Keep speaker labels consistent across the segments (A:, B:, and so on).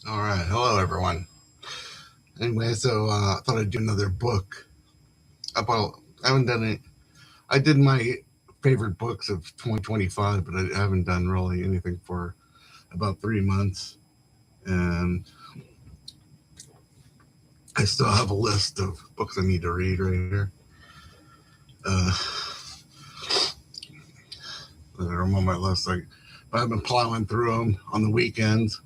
A: All right. Hello, everyone. Anyway, I thought I'd do another book. I haven't done it. I did my favorite books of 2025, but I haven't done really anything for about 3 months. And I still have a list of books I need to read right here. Uh, that are on my list. But I've been plowing through them on the weekends.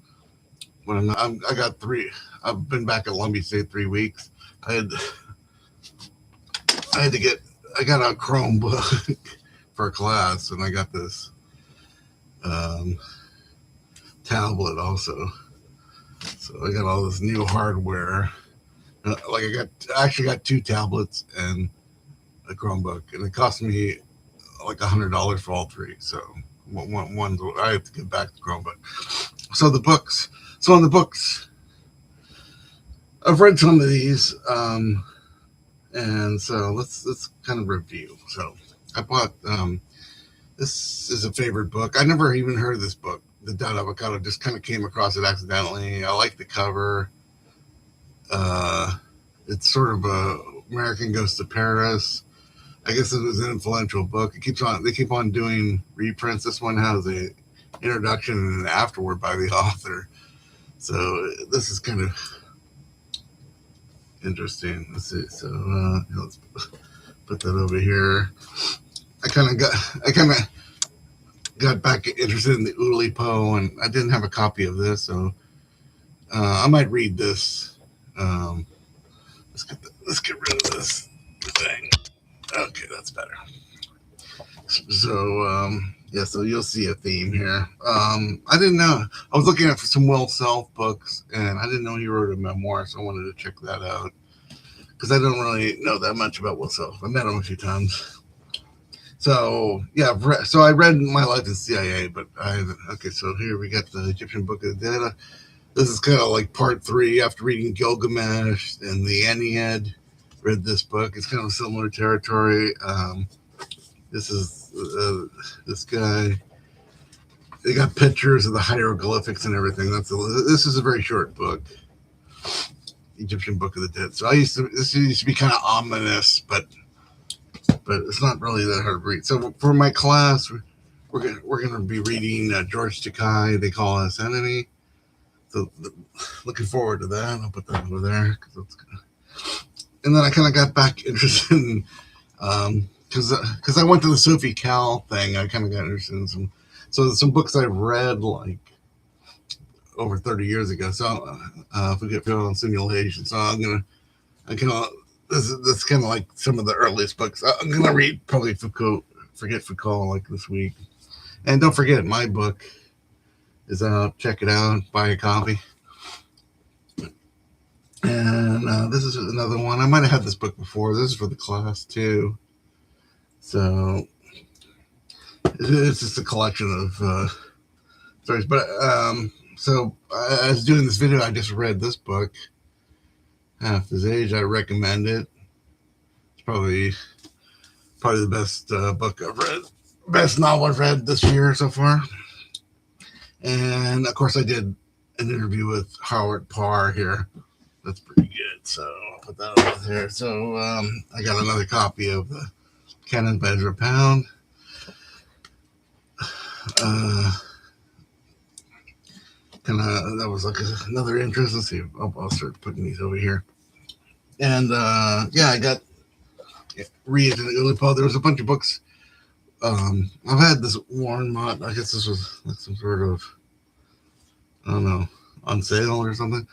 A: When I got three. I've been back at Long Beach State 3 weeks. I had I had to get. I got a Chromebook for a class, and I got this um, tablet also. So I got all this new hardware. I actually got two tablets and a Chromebook, and it cost me like $100 for all three. So one I have to get back the Chromebook. So the books. So in the books, I've read some of these, and so let's kind of review. So I bought this is a favorite book. I never even heard of this book. The Dead Avocado, just kind of came across it accidentally. I like the cover. Uh, it's sort of a American Goes to Paris. I guess it was an influential book. It keeps on. They keep on doing reprints. This one has a introduction and an afterword by the author. So this is kind of interesting. Let's see. So let's put that over here. I kind of got back interested in the Oulipo, and I didn't have a copy of this, so I might read this. Um, let's get rid of this thing. Okay, that's better. Yeah, so you'll see a theme here. I didn't know. I was looking at some Will Self books, and I didn't know he wrote a memoir, so I wanted to check that out because I don't really know that much about Will Self. I met him a few times. So yeah, so I read My Life in CIA, but okay. So here we got the Egyptian Book of the Dead. This is kind of like part three after reading Gilgamesh and the Ennead. Read this book. It's kind of similar territory. This is this guy. They got pictures of the hieroglyphics and everything. This is a very short book, Egyptian Book of the Dead. So this used to be kind of ominous, but it's not really that hard to read. So for my class, we're gonna be reading George Takei. They Call Us Enemy. So looking forward to that. I'll put that over there and then I kind of got back interested in because I went to the Sophie Cal thing. I kind of got interested in some books I've read like over 30 years ago. So forget Feel on Simulation. So I kind of this kind of like some of the earliest books. I'm gonna read probably Foucault, Forget Foucault, like this week. And don't forget, my book is out. Check it out. Buy a copy. And this is another one. I might have had this book before. This is for the class too. So it's just a collection of stories. But so I was doing this video. I just read this book, Half His Age. I recommend it. It's probably the best book I've read, best novel I've read this year so far. And of course, I did an interview with Howard Parr here. That's pretty good. So I'll put that over there. So I got another copy of the Cannon Badger Pound. Kind of that was like another interest. Let's see. I'll start putting these over here. And yeah, I got read in Oulipo. There was a bunch of books. I've had this Warren Mott. I guess this was like some sort of I don't know on sale or something.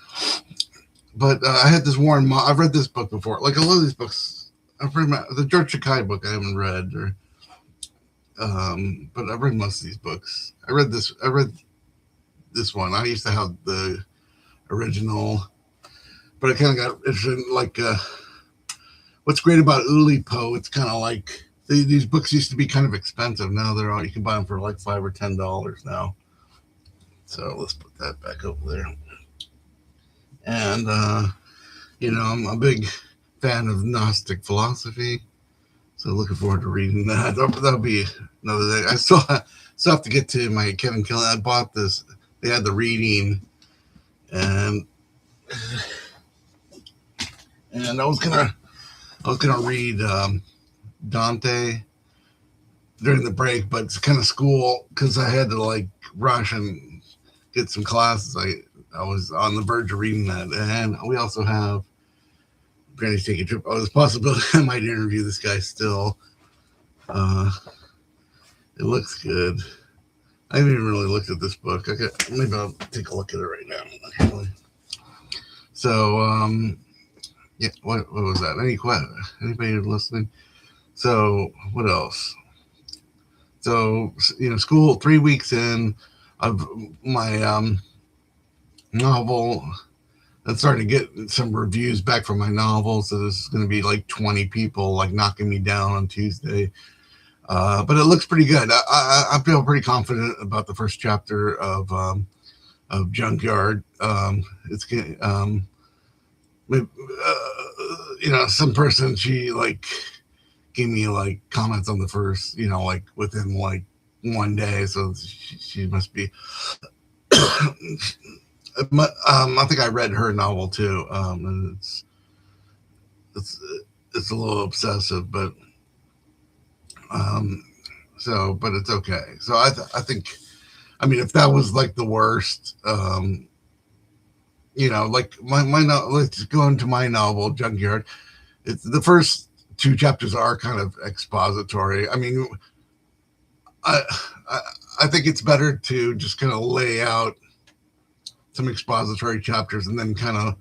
A: But I had this Warren Mott. I've read this book before. Like a lot of these books, I've read the George Takei book. I haven't read, but I've read most of these books. I read this one. I used to have the original, but I kind of got interested in like what's great about Oulipo. It's kind of like these books used to be kind of expensive. Now they're all you can buy them for like $5 or $10 now. So let's put that back over there. And I'm a big fan of Gnostic philosophy, so looking forward to reading that. That'll be another day. I still have to get to my Kevin Kelly. I bought this. They had the reading and I was gonna read Dante during the break, but it's kind of school because I had to like rush and get some classes. I was on the verge of reading that, and we also have Granny's Take a Trip. Oh, there's a possibility I might interview this guy still. Uh, it looks good. I haven't even really looked at this book. Maybe I'll take a look at it right now. Actually. So, yeah, what was that? Anybody listening? So, what else? So, school 3 weeks in of my novel. I'm starting to get some reviews back from my novel. So this is going to be like 20 people like knocking me down on Tuesday. But it looks pretty good. I feel pretty confident about the first chapter of Junkyard. It's some person, she like gave me like comments on the first, like within like one day. So she must be. I think I read her novel too, and it's a little obsessive, but but it's okay. So I think, I mean, if that was like the worst, like let's go into my novel Junkyard. It's the first two chapters are kind of expository. I mean, I I think it's better to just kind of lay out some expository chapters and then kind of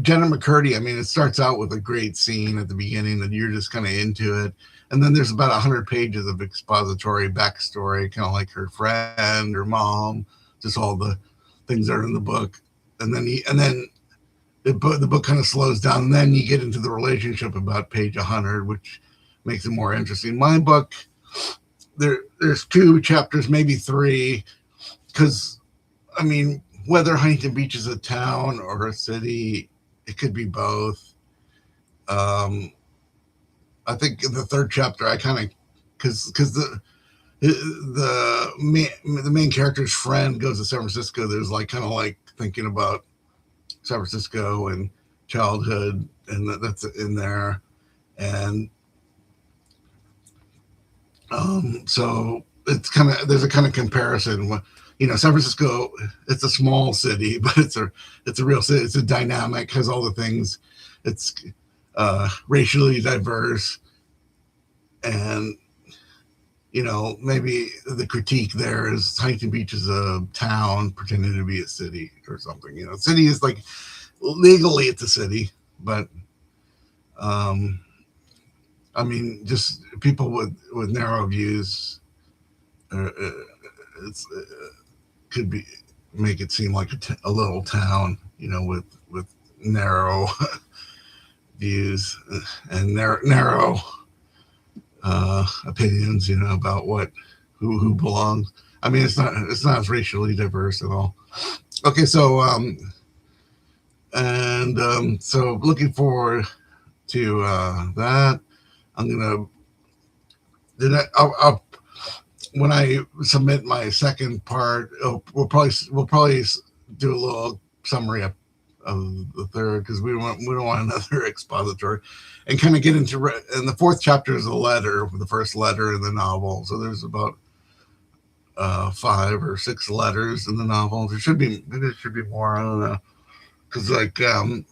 A: Jenna McCurdy. I mean, it starts out with a great scene at the beginning and you're just kind of into it, and then there's about 100 pages of expository backstory, kind of like her friend, her mom, just all the things that are in the book, and then the book kind of slows down, and then you get into the relationship about page 100, which makes it more interesting. My book, there's 2 chapters, maybe 3, because I mean, whether Huntington Beach is a town or a city, it could be both. I think in the 3rd chapter, I kind of, because the main character's friend goes to San Francisco. There's like kind of like thinking about San Francisco and childhood, and that's in there, and so it's kind of, there's a kind of comparison. San Francisco, it's a small city, but it's a real city. It's a dynamic, has all the things. It's racially diverse, and maybe the critique there is Huntington Beach is a town pretending to be a city or something. City is like, legally it's a city, but I mean, just people with narrow views, it's could be make it seem like a little town, with narrow views and narrow opinions, about who belongs. I mean, it's not racially diverse at all. Okay, so so looking forward to that. I'm gonna I'll when I submit my second part, we'll probably do a little summary of the third, because we don't want another expository, and kind of get into. And the 4th chapter is a letter, the first letter in the novel. So there's about 5 or 6 letters in the novel. Maybe there should be more. I don't know, because like the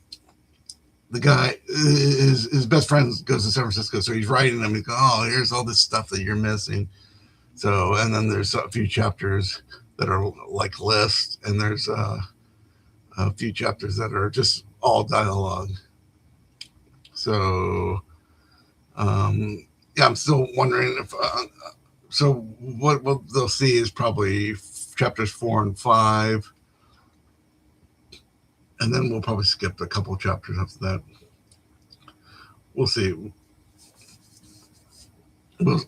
A: guy, his best friend goes to San Francisco, so he's writing them. He goes, "Oh, here's all this stuff that you're missing." So, and then there's a few chapters that are like lists, and there's a few chapters that are just all dialogue. So, yeah, I'm still wondering if. So, what they'll see is probably chapters 4 and 5, and then we'll probably skip a couple chapters after that. We'll see. We'll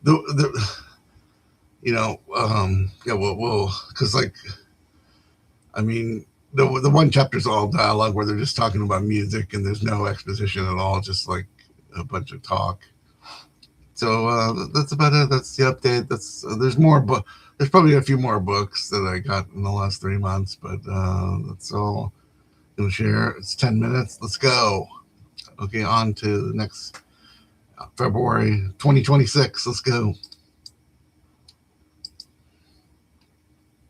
A: the yeah, we'll because like, I mean, the one chapter is all dialogue where they're just talking about music and there's no exposition at all, just like a bunch of talk. So that's about it. That's the update. There's more There's probably a few more books that I got in the last 3 months, but that's all I'm going to share. It's 10 minutes. Let's go. Okay, on to the next February 2026. Let's go.